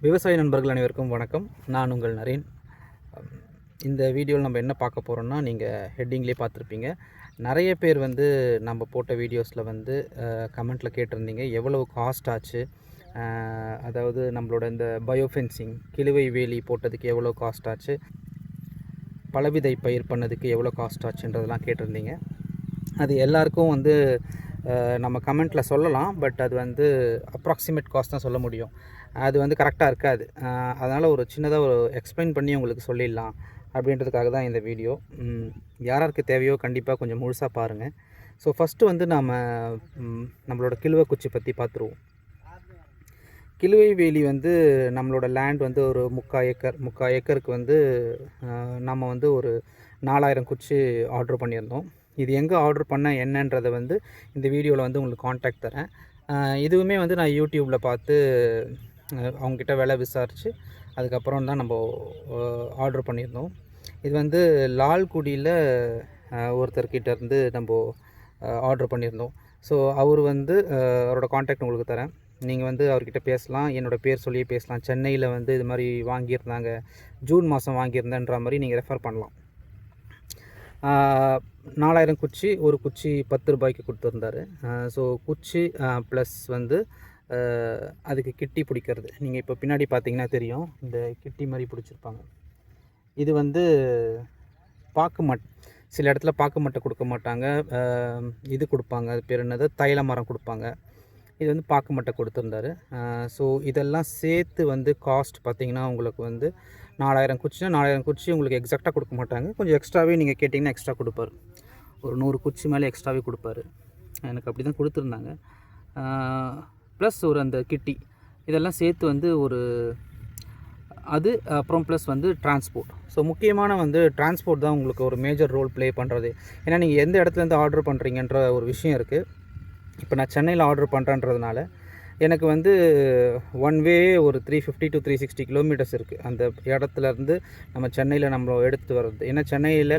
விவசாய நண்பர்கள் அனைவருக்கும் வணக்கம். நான் உங்கள் நரேன். இந்த வீடியோவில் நம்ம என்ன பார்க்க போகிறோம்னா, நீங்கள் ஹெட்டிங்லேயே பார்த்துருப்பீங்க. நிறைய பேர் நம்ம போட்ட வீடியோஸில் கமெண்ட்டில் கேட்டிருந்தீங்க, எவ்வளவு காஸ்ட் ஆச்சு, அதாவது நம்மளோட இந்த பயோஃபென்சிங் கிழுவை வேலி போட்டதுக்கு எவ்வளோ காஸ்ட் ஆச்சு, பலவிதை பயிர் பண்ணதுக்கு எவ்வளோ காஸ்ட் ஆச்சுன்றதெல்லாம் கேட்டிருந்தீங்க. அது எல்லாருக்கும் நம்ம கமெண்ட்டில் சொல்லலாம், பட் அது அப்ராக்சிமேட் காஸ்ட் தான் சொல்ல முடியும். அது கரெக்டாக இருக்காது. அதனால் ஒரு சின்னதாக ஒரு எக்ஸ்பிளைன் பண்ணி உங்களுக்கு சொல்லிடலாம் அப்படின்றதுக்காக தான் இந்த வீடியோ. யாராருக்கு தேவையோ கண்டிப்பாக கொஞ்சம் முழுசாக பாருங்கள். ஸோ ஃபஸ்ட்டு நம்மளோட கிழுவை குச்சி பற்றி பார்த்துருவோம். கிழுவை வேலி நம்மளோட லேண்ட் ஒரு 3/4 ஏக்கருக்கு நம்ம ஒரு 4000 குச்சி ஆர்டர் பண்ணியிருந்தோம். இது எங்கே ஆர்டர் பண்ண என்னன்றதை இந்த வீடியோவில் உங்களுக்கு காண்டாக்ட் தரேன். இதுவுமே நான் யூடியூப்பில் பார்த்து அவங்கக்கிட்ட விலை விசாரித்து அதுக்கப்புறம் தான் நம்ம ஆர்டர் பண்ணியிருந்தோம். இது லால்குடியில் ஒருத்தர்கிட்டேருந்து நம்ம ஆர்டர் பண்ணியிருந்தோம். ஸோ அவர் அவரோட காண்டாக்ட் உங்களுக்கு தரேன். நீங்கள் அவர்கிட்ட பேசலாம், என்னோடய பேர் சொல்லியே பேசலாம். சென்னையில் இது மாதிரி வாங்கியிருந்தாங்க, ஜூன் மாதம் வாங்கியிருந்தேன்ற மாதிரி நீங்கள் ரெஃபர் பண்ணலாம். 4000 குச்சி, ஒரு குச்சி 10 ரூபாய்க்கு கொடுத்துருந்தாரு. ஸோ குச்சி ப்ளஸ் அதுக்கு கிட்டி பிடிக்கிறது. நீங்கள் இப்போ பின்னாடி பார்த்தீங்கன்னா தெரியும், இந்த கிட்டி மாதிரி பிடிச்சிருப்பாங்க. இது பாக்கு மட், சில இடத்துல பாக்கு மட்டை கொடுக்க மாட்டாங்க, இது கொடுப்பாங்க, அது பேர் என்னது, தைல மரம் கொடுப்பாங்க. இது பாக்கு மட்டை கொடுத்துருந்தாரு. ஸோ இதெல்லாம் சேர்த்து காஸ்ட் பார்த்திங்கன்னா உங்களுக்கு 4000 குச்சினா 4000 குச்சி உங்களுக்கு எக்ஸாக்டாக கொடுக்க மாட்டாங்க. கொஞ்சம் எக்ஸ்ட்ராவே நீங்கள் கேட்டிங்கன்னா எக்ஸ்ட்ரா கொடுப்பாரு. ஒரு 100 குச்சி மேலே எக்ஸ்ட்ராவே கொடுப்பாரு. எனக்கு அப்படி தான் கொடுத்துருந்தாங்க. ப்ளஸ் அந்த கிட்டி இதெல்லாம் சேர்த்து ஒரு அது அப்புறம் ப்ளஸ் டிரான்ஸ்போர்ட். ஸோ முக்கியமான டிரான்ஸ்போர்ட் தான் உங்களுக்கு ஒரு மேஜர் ரோல் ப்ளே பண்ணுறது. ஏன்னா நீங்கள் எந்த இடத்துலேருந்து ஆர்டர் பண்ணுறீங்கன்ற ஒரு விஷயம் இருக்குது. இப்போ நான் சென்னையில் ஆர்டர் பண்ணுறேன்றதுனால எனக்கு ஒன் வே ஒரு 350 to 360 கிலோமீட்டர்ஸ் இருக்குது. அந்த இடத்துலேருந்து நம்ம சென்னையில் நம்ம எடுத்துகிட்டு வர்றது. ஏன்னா சென்னையில்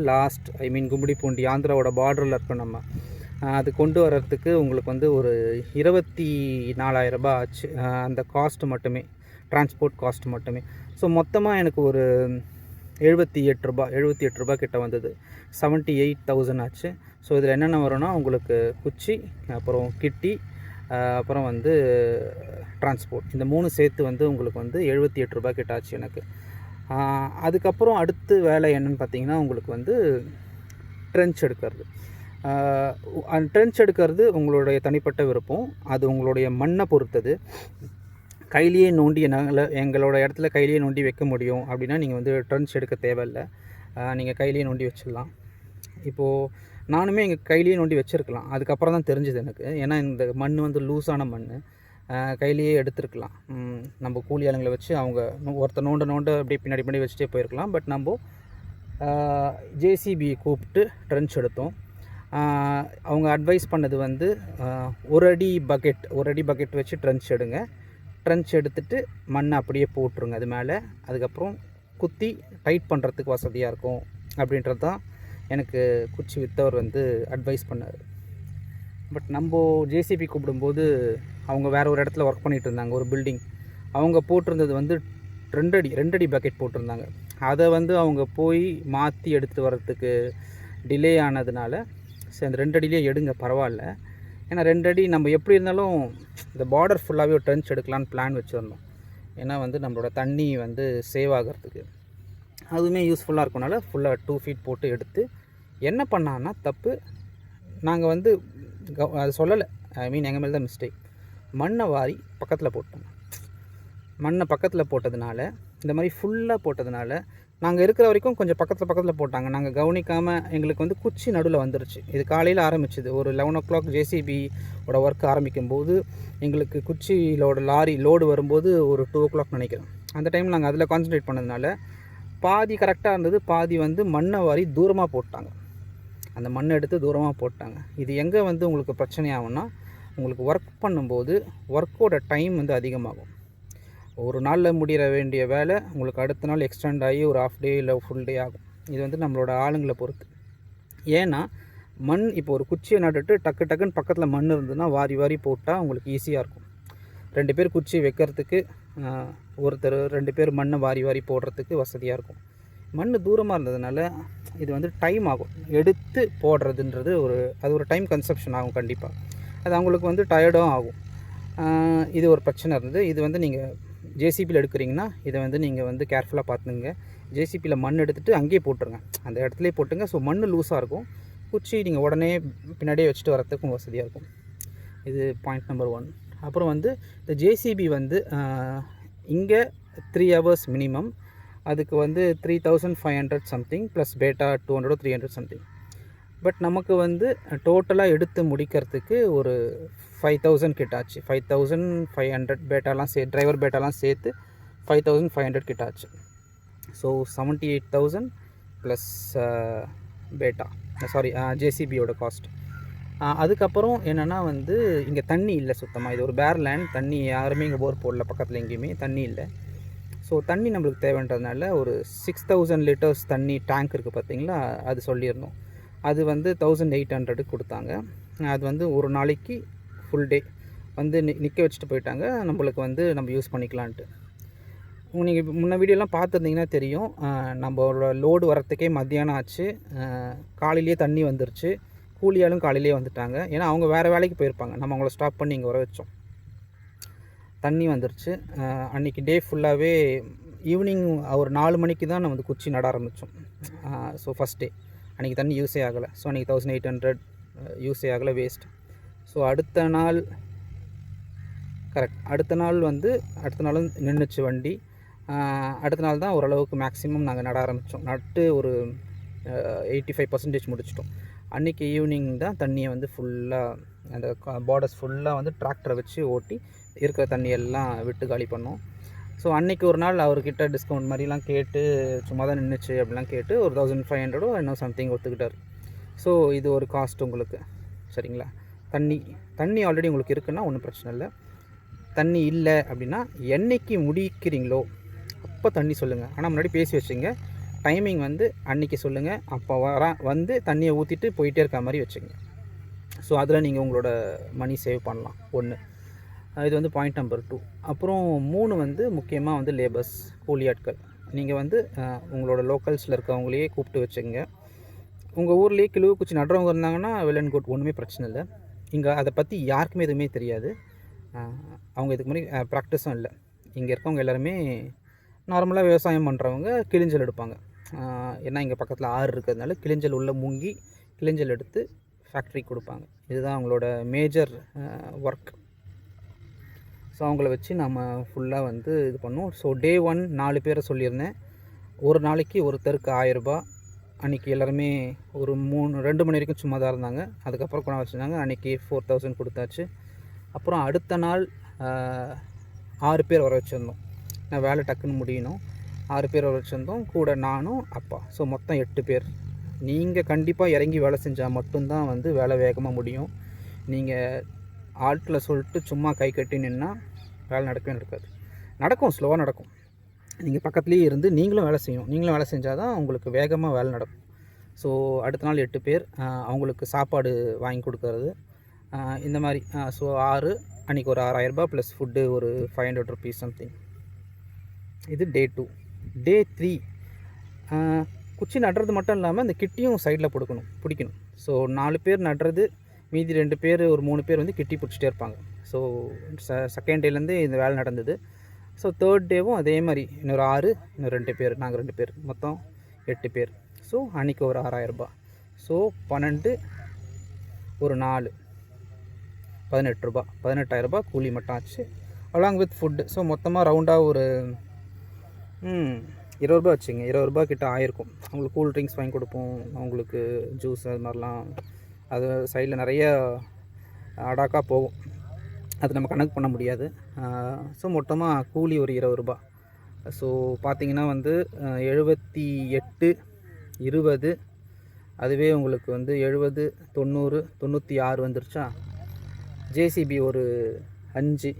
கும்மிடிப்பூண்டி ஆந்திராவோட பார்டரில் இருக்கோம் நம்ம. அது கொண்டு வர்றதுக்கு உங்களுக்கு ஒரு 24,000 ரூபாய் ஆச்சு, அந்த காஸ்ட்டு மட்டுமே, டிரான்ஸ்போர்ட் காஸ்ட் மட்டுமே. ஸோ மொத்தமாக எனக்கு ஒரு 78 ரூபா கிட்ட வந்தது. 78,000 ஆச்சு. ஸோ இதில் என்னென்ன வரும்னா, உங்களுக்கு குச்சி, அப்புறம் கிட்டி, அப்புறம் டிரான்ஸ்போர்ட், இந்த 3 சேர்த்து உங்களுக்கு 78 ரூபா கிட்ட ஆச்சு எனக்கு. அதுக்கப்புறம் அடுத்து வேலை என்னென்னு பார்த்தீங்கன்னா, உங்களுக்கு ட்ரென்ச் எடுக்கிறது. ட்ரென்ச் எடுக்கிறது உங்களுடைய தனிப்பட்ட விருப்பம். அது உங்களுடைய மண்ணை பொறுத்தது. கையிலேயே நோண்டி எங்களோட இடத்துல கையிலேயே நோண்டி வைக்க முடியும் அப்படின்னா நீங்கள் ட்ரென்ச் எடுக்க தேவையில்லை. நீங்கள் கையிலேயே நோண்டி வச்சிடலாம். இப்போது நானுமே எங்கள் கையிலேயே நோண்டி வச்சுருக்கலாம். அதுக்கப்புறம் தான் தெரிஞ்சுது எனக்கு. ஏன்னா இந்த மண் லூஸான மண், கையிலேயே எடுத்துருக்கலாம். நம்ம கூலி ஆளுங்களை வச்சு அவங்க ஒருத்தர் நோண்ட அப்படியே பின்னாடி வச்சுட்டே போயிருக்கலாம். பட் நம்ம ஜேசிபியை கூப்பிட்டு ட்ரென்ச் எடுத்தோம். அவங்க அட்வைஸ் பண்ணது ஒரு அடி பக்கெட் வச்சு ட்ரென்ச் எடுங்க. ட்ரென்ச் எடுத்துகிட்டு மண்ணை அப்படியே போட்டுருங்க அது மேலே. அதுக்கப்புறம் குத்தி டைட் பண்ணுறதுக்கு வசதியாக இருக்கும் அப்படின்றது தான் எனக்கு குச்சி விற்றவர் அட்வைஸ் பண்ணார். பட் நம்ம ஜேசிபி கூப்பிடும்போது அவங்க வேறு ஒரு இடத்துல ஒர்க் பண்ணிகிட்டு இருந்தாங்க, ஒரு பில்டிங். அவங்க போட்டிருந்தது 2 அடி பக்கெட் போட்டிருந்தாங்க. அதை அவங்க போய் மாற்றி எடுத்துகிட்டு வர்றதுக்கு டிலே ஆனதுனால, சரி அந்த 2 அடியிலே எடுங்க பரவாயில்ல. ஏன்னா 2 அடி நம்ம எப்படி இருந்தாலும் இந்த பார்டர் ஃபுல்லாகவே ஒரு ட்ரென்ச் எடுக்கலான்னு பிளான் வச்சுருந்தோம். ஏன்னா நம்மளோட தண்ணி சேவ் ஆகிறதுக்கு அதுவுமே யூஸ்ஃபுல்லாக இருக்கனால ஃபுல்லாக 2 ஃபீட் போட்டு எடுத்து என்ன பண்ணான்னா தப்பு. நாங்கள் அது சொல்லலை, எங்கள் மேலே தான் மிஸ்டேக். மண்ணை வாரி பக்கத்தில் போட்டோம். மண்ணை பக்கத்தில் போட்டதுனால, இந்த மாதிரி ஃபுல்லாக போட்டதுனால, நாங்கள் இருக்கிற வரைக்கும் கொஞ்சம் பக்கத்தில் போட்டாங்க. நாங்கள் கவனிக்காமல் எங்களுக்கு குச்சி நடுவில் வந்துருச்சு. இது காலையில் ஆரம்பிச்சுது. ஒரு 11 o'clock ஜேசிபியோட ஒர்க் ஆரம்பிக்கும்போது எங்களுக்கு குச்சியிலோட லாரி லோடு வரும்போது ஒரு 2 o'clock நினைக்கிறேன். அந்த டைமில் நாங்கள் அதில் கான்சன்ட்ரேட் பண்ணதுனால பாதி கரெக்டாக இருந்தது, பாதி மண்ணை வாரி தூரமாக போட்டாங்க. அந்த மண்ணை எடுத்து தூரமாக போட்டாங்க. இது எங்கே உங்களுக்கு பிரச்சனை ஆகும்னா, உங்களுக்கு ஒர்க் பண்ணும்போது ஒர்க்கோட டைம் அதிகமாகும். ஒரு நாளில் முடிகிற வேண்டிய வேலை உங்களுக்கு அடுத்த நாள் எக்ஸ்டெண்ட் ஆகி ஒரு ஹாஃப் டே இல்லை ஃபுல் டே ஆகும். இது நம்மளோட ஆளுங்களை பொறுத்து. ஏன்னா மண் இப்போ ஒரு குச்சியை நட்டுட்டு டக்குன்னு பக்கத்தில் மண் இருந்ததுன்னா வாரி போட்டால் உங்களுக்கு ஈஸியாக இருக்கும். 2 பேர் குச்சி வைக்கிறதுக்கு ஒருத்தர் 2 பேர் மண்ணை வாரி வாரி போடுறதுக்கு வசதியாக இருக்கும். மண் தூரமாக இருந்ததுனால இது வந்து டைம் ஆகும் எடுத்து போடுறதுன்றது. அது ஒரு டைம் கன்சப்ஷன் ஆகும் கண்டிப்பாக. அது அவங்களுக்கு வந்து டயர்டும் ஆகும். இது ஒரு பிரச்சனை இருந்தது. இது வந்து நீங்கள் ஜேசிபியில் எடுக்கிறீங்கன்னா இதை வந்து நீங்கள் வந்து கேர்ஃபுல்லாக பார்த்துங்க. ஜேசிபியில் மண் எடுத்துகிட்டு அங்கேயே போட்டுருங்க, அந்த இடத்துலையே போட்டுங்க. ஸோ மண் லூஸாக இருக்கும், குச்சி நீங்கள் உடனே பின்னாடியே வச்சுட்டு வரத்துக்கும் வசதியாக இருக்கும். இது பாயிண்ட் நம்பர் 1. அப்புறம் வந்து இந்த ஜேசிபி வந்து இங்கே 3 hours மினிமம். அதுக்கு வந்து 3500 சம்திங் ப்ளஸ் பேட்டா 200 300 சம்திங். பட் நமக்கு வந்து டோட்டலாக எடுத்து முடிக்கிறதுக்கு ஒரு 5000 கிட்ட ஆச்சு. 5500 பேட்டாலாம் டிரைவர் பேட்டாலாம் சேர்த்து 5500 கிட்ட ஆச்சு. ஸோ 78,000 ப்ளஸ் பேட்டா ஜேசிபியோட காஸ்ட். அதுக்கப்புறம் என்னென்னா வந்து இங்கே தண்ணி இல்லை சுத்தமாக. இது ஒரு பேர் லேண்ட், தண்ணி யாருமே இங்கே போர் போடல, பக்கத்தில் எங்கேயுமே தண்ணி இல்லை. ஸோ தண்ணி நம்மளுக்கு தேவைன்றதுனால ஒரு 6000 லிட்டர்ஸ் தண்ணி டேங்க் இருக்குது பார்த்தீங்களா, அது சொல்லியிருந்தோம். அது வந்து 1800 கொடுத்தாங்க. அது வந்து ஒரு நாளைக்கு ஃபுல் டே வந்து நிற்க வச்சுட்டு போயிட்டாங்க, நம்மளுக்கு வந்து நம்ம யூஸ் பண்ணிக்கலான்ட்டு. நீங்கள் முன்ன வீடியோலாம் பார்த்துருந்தீங்கன்னா தெரியும், நம்மளோட லோடு வரத்துக்கே மத்தியானம் ஆச்சு. காலையிலேயே தண்ணி வந்துருச்சு, கூலியாலும் காலையிலேயே வந்துட்டாங்க. ஏன்னா அவங்க வேறு வேலைக்கு போயிருப்பாங்க, நம்ம அவங்கள ஸ்டாப் பண்ணி இங்கே வர வச்சோம். தண்ணி வந்துருச்சு. அன்றைக்கி டே ஃபுல்லாகவே ஈவினிங் ஒரு 4 மணிக்கு தான் நம்ம வந்து குச்சி நட ஆரம்பித்தோம். ஸோ ஃபஸ்ட் டே அன்றைக்கி தண்ணி யூஸே ஆகலை. ஸோ அன்றைக்கி 1800 யூஸே ஆகலை, வேஸ்ட். ஸோ அடுத்த நாள் அடுத்த நாளும் நின்றுச்சு வண்டி. அடுத்த நாள் தான் ஓரளவுக்கு மேக்ஸிமம் நாங்கள் நட ஆரம்பித்தோம். நட்டு ஒரு 85% முடிச்சிட்டோம். அன்றைக்கி ஈவினிங் தான் தண்ணியை வந்து ஃபுல்லாக அந்த பார்டர்ஸ் ஃபுல்லாக வந்து டிராக்டரை வச்சு ஓட்டி இருக்கிற தண்ணியெல்லாம் விட்டு காலி பண்ணோம். ஸோ அன்றைக்கி ஒரு நாள் அவர்கிட்ட டிஸ்கவுண்ட் மாதிரிலாம் கேட்டு, சும்மா தான் நின்றுச்சு அப்படிலாம் கேட்டு ஒரு 1500 இன்னும் சம்திங் ஒத்துக்கிட்டார். ஸோ இது ஒரு காஸ்ட் உங்களுக்கு, சரிங்களா. தண்ணி ஆல்ரெடி உங்களுக்கு இருக்குன்னா ஒன்றும் பிரச்சனை இல்லை. தண்ணி இல்லை அப்படின்னா என்னைக்கு முடிக்கிறீங்களோ அப்போ தண்ணி சொல்லுங்கள். ஆனால் முன்னாடி பேசி வச்சுங்க, டைமிங் வந்து அன்றைக்கி சொல்லுங்கள். அப்போ வந்து தண்ணியை ஊற்றிட்டு போயிட்டே இருக்க மாதிரி வச்சுங்க. ஸோ அதில் நீங்கள் உங்களோட மணி சேவ் பண்ணலாம். 1 இது வந்து பாயிண்ட் நம்பர் 2. அப்புறம் 3 வந்து முக்கியமாக வந்து லேபர்ஸ், கூலி ஆட்கள். நீங்கள் வந்து உங்களோட லோக்கல்ஸில் இருக்கவங்களையே கூப்பிட்டு வச்சுங்க. உங்கள் ஊர்லேயே கிழுவு குச்சி நடுறவங்க இருந்தாங்கன்னா வெல் அண்ட் குட், ஒன்றுமே பிரச்சனை இல்லை. இங்கே அதை பற்றி யாருக்குமே எதுவுமே தெரியாது. அவங்க இதுக்கு முன்னாடி ப்ராக்டிஸும் இல்லை. இங்கே இருக்கவங்க எல்லாருமே நார்மலாக விவசாயம் பண்ணுறவங்க கிளிஞ்சல் எடுப்பாங்க. ஏன்னா இங்கே பக்கத்தில் ஆறு இருக்கிறதுனால கிளிஞ்சல் உள்ளே முங்கி கிளிஞ்சல் எடுத்து ஃபேக்ட்ரி கொடுப்பாங்க. இதுதான் அவங்களோட மேஜர் ஒர்க். ஸோ அவங்கள வச்சு நம்ம ஃபுல்லாக வந்து இது பண்ணுவோம். ஸோ டே 1 4 பேரை சொல்லியிருந்தேன். ஒரு நாளைக்கு ஒருத்தருக்கு 1000 ரூபா. அன்றைக்கி எல்லாருமே ஒரு 2 மணி வரைக்கும் சும்மா தான் இருந்தாங்க. அதுக்கப்புறம் கொண்டு வச்சுருந்தாங்க. அன்றைக்கி 4000 கொடுத்தாச்சு. அப்புறம் அடுத்த நாள் 6 பேர் வர வச்சுருந்தோம். நான் வேலை டக்குன்னு முடியணும். 6 பேர் வர வச்சுருந்தோம், கூட நானும் அப்பா. ஸோ மொத்தம் 8 பேர். நீங்கள் கண்டிப்பாக இறங்கி வேலை செஞ்சால் மட்டும்தான் வந்து வேலை வேகமாக முடியும். நீங்கள் ஆட்களை சொல்லிட்டு சும்மா கை கட்டி நின்னா வேலை நடக்காது. நடக்கும், ஸ்லோவாக நடக்கும். நீங்கள் பக்கத்துலேயே இருந்து நீங்களும் வேலை செய்யணும். நீங்களும் வேலை செஞ்சால் தான் உங்களுக்கு வேகமாக வேலை நடக்கும். ஸோ அடுத்த நாள் 8 பேர், அவங்களுக்கு சாப்பாடு வாங்கி கொடுக்கறது இந்த மாதிரி. ஸோ 6, அன்றைக்கி ஒரு 6000 ரூபா ப்ளஸ் ஃபுட்டு ஒரு 500 ருபீஸ் சம்திங். இது டே 2. டே 3 குச்சி நடுறது மட்டும் இல்லாமல் இந்த கிட்டியும் சைடில் பிடிக்கணும். ஸோ 4 பேர் நடுறது, மீதி 2 பேர் ஒரு 3 பேர் வந்து கிட்டி பிடிச்சிட்டே இருப்பாங்க. ஸோ செகண்ட் டேலேருந்து இந்த வேலை நடந்தது. ஸோ தேர்ட் டேவும் அதே மாதிரி இன்னொரு 6, இன்னொரு 2 பேர், நாங்கள் 2 பேர், மொத்தம் 8 பேர். ஸோ அன்றைக்கி ஒரு 6000 ரூபா. ஸோ 12 ஒரு 4 18 ரூபா, 18,000 ரூபா கூலி மட்டும் ஆச்சு, அலாங் வித் ஃபுட்டு. ஸோ மொத்தமாக ரவுண்டாக ஒரு 20 ரூபா வச்சுங்க. 20 ரூபா கிட்ட ஆயிருக்கும். அவங்களுக்கு கூல் ட்ரிங்க்ஸ் வாங்கி கொடுப்போம், அவங்களுக்கு ஜூஸ் அது மாதிரிலாம். அது சைடில் நிறைய அடாக்காக போகும், அது நம்ம கணக்கு பண்ண முடியாது. ஸோ மொத்தமாக கூலி ஒரு 20 ரூபா. ஸோ பார்த்திங்கன்னா வந்து 78 20, அதுவே உங்களுக்கு வந்து 70 90 96 வந்துருச்சா. ஜேசிபி ஒரு 5,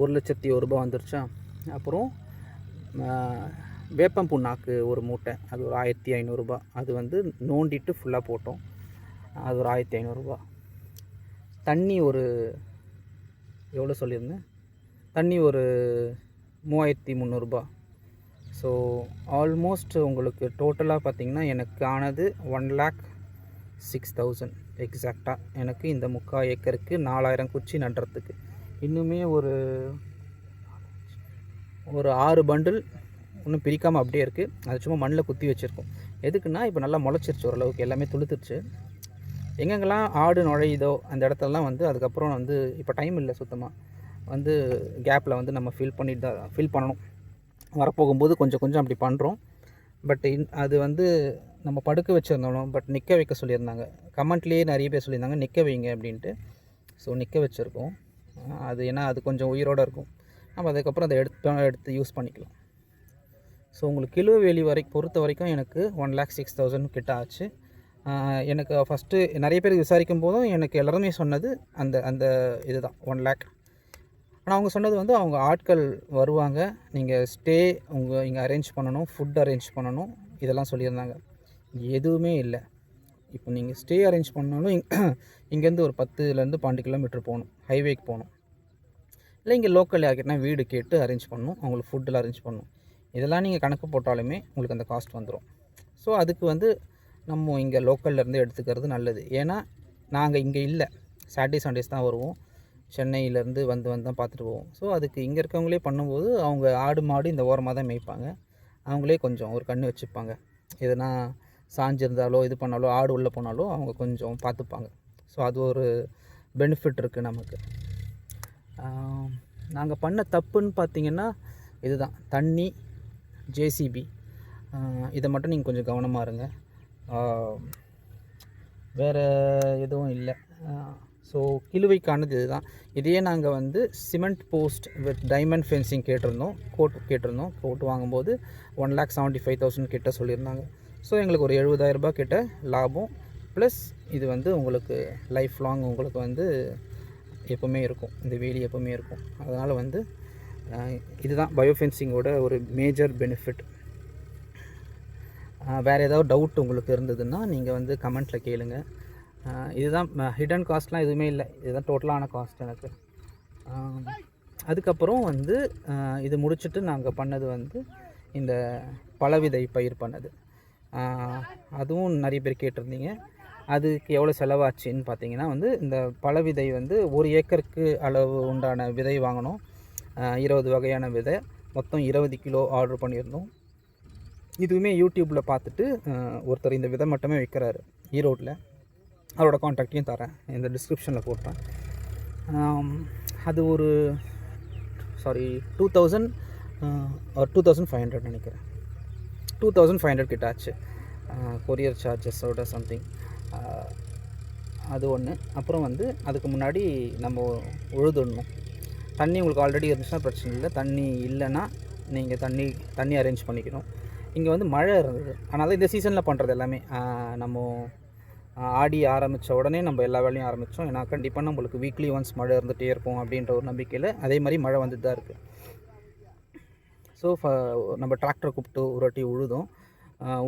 1,01,000 ரூபா வந்துருச்சா. அப்புறம் வேப்பம் புண்ணாக்கு ஒரு மூட்டை, அது ஒரு 1500 ரூபா. அது வந்து நோண்டிட்டு ஃபுல்லாக போட்டோம், அது ஒரு 1500 ரூபா. தண்ணி ஒரு எவ்வளோ சொல்லியிருந்தேன், தண்ணி ஒரு 3300 ரூபா. ஸோ ஆல்மோஸ்ட் உங்களுக்கு டோட்டலாக பார்த்திங்கன்னா எனக்கு ஆனது 1,06,000 எக்ஸாக்டாக. எனக்கு இந்த 3/4 ஏக்கருக்கு 4000 குச்சி நடுறதுக்கு இன்னுமே ஒரு 6 பண்டில் இன்னும் பிரிக்காமல் அப்படியே இருக்குது. அது சும்மா மண்ணில் குத்தி வச்சுருக்கோம். எதுக்குன்னா இப்போ நல்லா முளைச்சிருச்சு, ஓரளவுக்கு எல்லாமே துளுத்துருச்சு. எங்கெங்கெல்லாம் ஆடு நுழையுதோ அந்த இடத்துலலாம் வந்து அதுக்கப்புறம் வந்து இப்போ டைம் இல்லை சுத்தமாக, வந்து கேப்பில் வந்து நம்ம ஃபில் பண்ணணும். வரப்போகும்போது கொஞ்சம் கொஞ்சம் அப்படி பண்ணுறோம். பட் அது வந்து நம்ம படுக்க வச்சுருந்தோம், பட் நிற்க வைக்க சொல்லியிருந்தாங்க. கமெண்ட்லேயே நிறைய பேர் சொல்லியிருந்தாங்க நிற்க வைங்க அப்படின்ட்டு. ஸோ நிற்க வச்சுருக்கோம். அது ஏன்னா அது கொஞ்சம் உயிரோடு இருக்கும். நம்ம அதுக்கப்புறம் அதை எடுத்து யூஸ் பண்ணிக்கலாம். ஸோ உங்களுக்கு கிலோவேலி பொறுத்த வரைக்கும் எனக்கு 1,06,000 கிட்ட ஆச்சு. எனக்கு ஃபஸ்ட்டு நிறைய பேர் விசாரிக்கும் போதும் எனக்கு எல்லாருமே சொன்னது அந்த இதுதான் 1,00,000. ஆனால் அவங்க சொன்னது வந்து அவங்க ஆட்கள் வருவாங்க, நீங்கள் ஸ்டே இங்கே அரேஞ்ச் பண்ணணும், ஃபுட் அரேஞ்ச் பண்ணணும், இதெல்லாம் சொல்லியிருந்தாங்க. எதுவுமே இல்லை. இப்போ நீங்கள் ஸ்டே அரேஞ்ச் பண்ணாலும் இங்கேருந்து ஒரு 10 to 12 கிலோமீட்டர் போகணும், ஹைவேக்கு போகணும். இல்லை இங்கே லோக்கல் யார்கிட்டனா வீடு கேட்டு அரேஞ்ச் பண்ணணும், அவங்களுக்கு ஃபுட்டெல்லாம் அரேஞ்ச் பண்ணணும். இதெல்லாம் நீங்கள் கணக்கு போட்டாலுமே உங்களுக்கு அந்த காஸ்ட் வந்துடும். ஸோ அதுக்கு வந்து நம்ம இங்கே லோக்கல்லேருந்து எடுத்துக்கிறது நல்லது. ஏன்னா நாங்கள் இங்கே இல்லை, சாட்டர்டே சண்டேஸ் தான் வருவோம், சென்னையிலேருந்து வந்து தான் பார்த்துட்டு போவோம். ஸோ அதுக்கு இங்கே இருக்கவங்களே பண்ணும்போது அவங்க ஆடு மாடு இந்த ஓரமாக தான் மேய்ப்பாங்க, அவங்களே கொஞ்சம் ஒரு கண்ணு வச்சுப்பாங்க. எதுனா சாஞ்சிருந்தாலோ இது பண்ணாலோ ஆடு உள்ளே போனாலோ அவங்க கொஞ்சம் பார்த்துப்பாங்க. ஸோ அது ஒரு பெனிஃபிட் இருக்குது நமக்கு. நாங்கள் பண்ண தப்புன்னு பார்த்திங்கன்னா இதுதான், தண்ணி, ஜேசிபி, இதை மட்டும் நீங்கள் கொஞ்சம் கவனமாக இருங்க. வேறு எதுவும் இல்லை. ஸோ கிலுவைக்கானது இதுதான். இதையே நாங்கள் வந்து cement post with diamond fencing கேட்டிருந்தோம். கோட்டு வாங்கும்போது 1,75,000 கிட்ட சொல்லியிருந்தாங்க. ஸோ எங்களுக்கு ஒரு 70,000 ரூபாய் கிட்ட லாபம். ப்ளஸ் இது வந்து உங்களுக்கு லைஃப் லாங் உங்களுக்கு வந்து எப்போவுமே இருக்கும், இந்த வேலி எப்போவுமே இருக்கும். அதனால் வந்து இதுதான் பயோஃபென்சிங்கோட ஒரு மேஜர் பெனிஃபிட். வேறு ஏதாவது டவுட் உங்களுக்கு இருந்ததுன்னா நீங்கள் வந்து கமெண்ட்டில் கேளுங்க. இதுதான் ஹிடன் காஸ்ட்லாம் எதுவுமே இல்லை, இதுதான் டோட்டலான காஸ்ட் எனக்கு. அதுக்கப்புறம் வந்து இது முடிச்சுட்டு நாங்கள் பண்ணது வந்து இந்த பழவிதை பயிர் பண்ணது. அதுவும் நிறைய பேர் கேட்டிருந்தீங்க, அதுக்கு எவ்வளோ செலவாச்சுன்னு பார்த்தீங்கன்னா வந்து இந்த பழவிதை வந்து 1 ஏக்கருக்கு அளவு உண்டான விதை வாங்கினோம். 20 வகையான விதை, மொத்தம் 20 கிலோ ஆர்டர் பண்ணியிருந்தோம். இதுவுமே யூடியூப்பில் பார்த்துட்டு ஒருத்தர் இந்த விதை மட்டுமே விற்கிறாரு ஈரோட்டில், அவரோட கான்டாக்டையும் தரேன், இந்த டிஸ்கிரிப்ஷனில் போட்டேன். அது ஒரு 2,000 or 2,500 நினைக்கிறேன், 2,500 கிட்ட ஆச்சு, கொரியர் சார்ஜஸோட சம்திங். அது ஒன்று. அப்புறம் வந்து அதுக்கு முன்னாடி நம்ம உழுதுடணும். தண்ணி உங்களுக்கு ஆல்ரெடி இருந்துச்சுன்னா பிரச்சனை இல்லை, தண்ணி இல்லைன்னா நீங்கள் தண்ணி அரேஞ்ச் பண்ணிக்கணும். இங்கே வந்து மழை இருந்தது, அதனால் இந்த சீசனில் பண்ணுறது எல்லாமே நம்ம ஆடி ஆரம்பித்த உடனே நம்ம எல்லா வேலையும் ஆரம்பித்தோம். ஏன்னா கண்டிப்பாக நம்மளுக்கு வீக்லி ஒன்ஸ் மழை இருந்துகிட்டே இருக்கும் அப்படின்ற ஒரு நம்பிக்கையில் அதே மாதிரி மழை வந்துட்டு தான் இருக்குது. ஸோ நம்ம டிராக்டர் கூப்பிட்டு ஒரு வாட்டி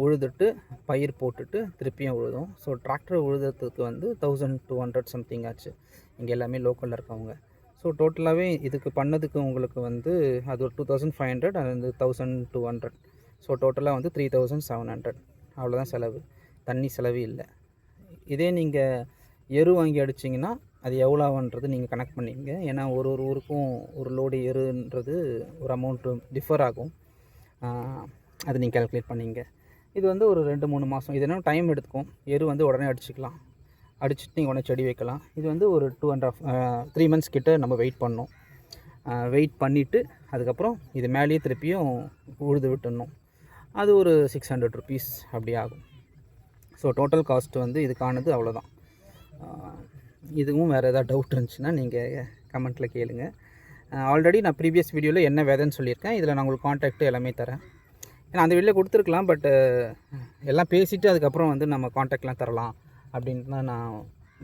உழுதுட்டு பயிர் போட்டுட்டு திருப்பியும் உழுதும். ஸோ டிராக்டர் உழுதுறதுக்கு வந்து 1,200 சம்திங் ஆச்சு, இங்கே எல்லாமே லோக்கலில் இருக்கவங்க. ஸோ டோட்டலாகவே இதுக்கு பண்ணதுக்கு உங்களுக்கு வந்து அது ஒரு 2,500 and 1,200. ஸோ டோட்டலாக வந்து 3,700 அவ்வளோதான் செலவு, தண்ணி செலவு இல்லை. இதே நீங்கள் எரு வாங்கி அடிச்சிங்கன்னா அது எவ்வளோன்றது நீங்கள் கனெக்ட் பண்ணிங்க. ஏன்னா ஒரு ஊருக்கும் ஒரு லோடு எருன்றது ஒரு அமௌண்ட்டு டிஃபர் ஆகும், அது நீங்கள் கால்குலேட் பண்ணிங்க. இது வந்து ஒரு 2-3 மாதம், இது என்ன டைம் எடுத்துக்கும். எரு வந்து உடனே அடிச்சுட்டு நீங்கள் உடனே செடி வைக்கலாம். இது வந்து ஒரு 2.5-3 months கிட்ட நம்ம வெயிட் பண்ணோம். வெயிட் பண்ணிவிட்டு அதுக்கப்புறம் இது மேலேயே திருப்பியும் உழுது விட்டுடணும். அது ஒரு 600 rupees அப்படி ஆகும். ஸோ டோட்டல் காஸ்ட் வந்து இதுக்கானது அவ்வளோதான். இதுவும் வேறு ஏதாவது டவுட் இருந்துச்சுன்னா நீங்கள் கமெண்ட்டில் கேளுங்க. ஆல்ரெடி நான் ப்ரீவியஸ் வீடியோவில் என்ன விதைன்னு சொல்லியிருக்கேன், இதில் நான் உங்களுக்கு காண்டாக்ட்டு எல்லாமே தரேன். ஏன்னா அந்த வீடியோவில் கொடுத்துருக்கலாம், பட் எல்லாம் பேசிவிட்டு அதுக்கப்புறம் வந்து நம்ம காண்டாக்ட்லாம் தரலாம் அப்படின்ட்டு தான் நான்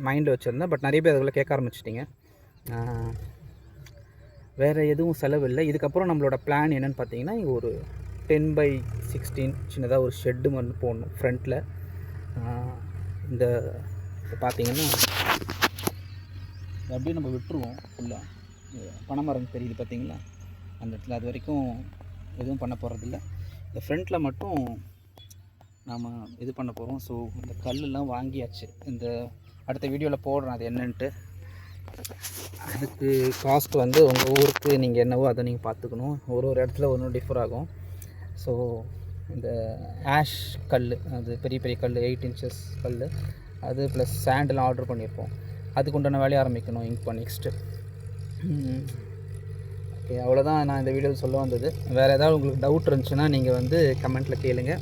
மைண்டில் வச்சுருந்தேன். பட் நிறைய பேர் அதுக்குள்ளே கேட்க ஆரம்பிச்சிட்டிங்க. வேறு எதுவும் செலவு இல்லை. இதுக்கப்புறம் நம்மளோட பிளான் என்னென்னு பார்த்தீங்கன்னா, இங்கே ஒரு 10x16 சின்னதாக ஒரு ஷெட்டு வந்து போடணும் ஃப்ரண்ட்டில். இந்த பார்த்தீங்கன்னா அப்படியே நம்ம விட்டுருவோம் ஃபுல்லாக. பனைமரம் தெரியுது பார்த்தீங்களா, அந்த இடத்துல அது வரைக்கும் எதுவும் பண்ண போகிறதில்ல. இந்த ஃப்ரண்ட்டில் மட்டும் நாம் இது பண்ண போகிறோம். ஸோ இந்த கல்லெலாம் வாங்கியாச்சு. இந்த அடுத்த வீடியோவில் போடுறேன் அது என்னன்ட்டு. அதுக்கு காஸ்ட் வந்து உங்கள் ஊருக்கு நீங்கள் என்னவோ அதை நீங்கள் பார்த்துக்கணும். ஒரு இடத்துல ஒன்றும் டிஃபர் ஆகும். ஸோ இந்த ஆஷ் கல், அது பெரிய பெரிய கல் 8 inches கல், அது ப்ளஸ் சாண்டெலாம் ஆர்டர் பண்ணியிருப்போம். அதுக்கு உண்டான வேலையை ஆரம்பிக்கணும் இப்போ நெக்ஸ்ட்டு. ஓகே, அவ்வளோதான் நான் இந்த வீடியோவில் சொல்ல வந்தது. வேறு ஏதாவது உங்களுக்கு டவுட் இருந்துச்சுன்னா நீங்கள் வந்து கமெண்ட்டில் கேளுங்க.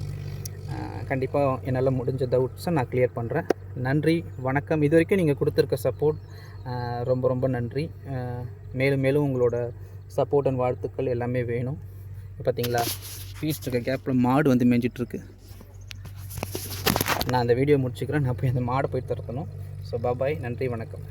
கண்டிப்பாக என்னால் முடிஞ்ச டவுட்ஸை நான் கிளியர் பண்ணுறேன். நன்றி, வணக்கம். இது வரைக்கும் நீங்கள் கொடுத்துருக்க சப்போர்ட் ரொம்ப ரொம்ப நன்றி. மேலும் மேலும் உங்களோட சப்போர்ட் அண்ட் வாழ்த்துக்கள் எல்லாமே வேணும். பார்த்தீங்களா, பீஸ் இருக்க கேப்பில் மாடு வந்து மேய்ஞ்சிட்ருக்கு. நான் அந்த வீடியோ முடிச்சுக்கிறேன். நான் போய் அந்த மாடை போய் திறத்தணும். ஸோ பாய், நன்றி, வணக்கம்.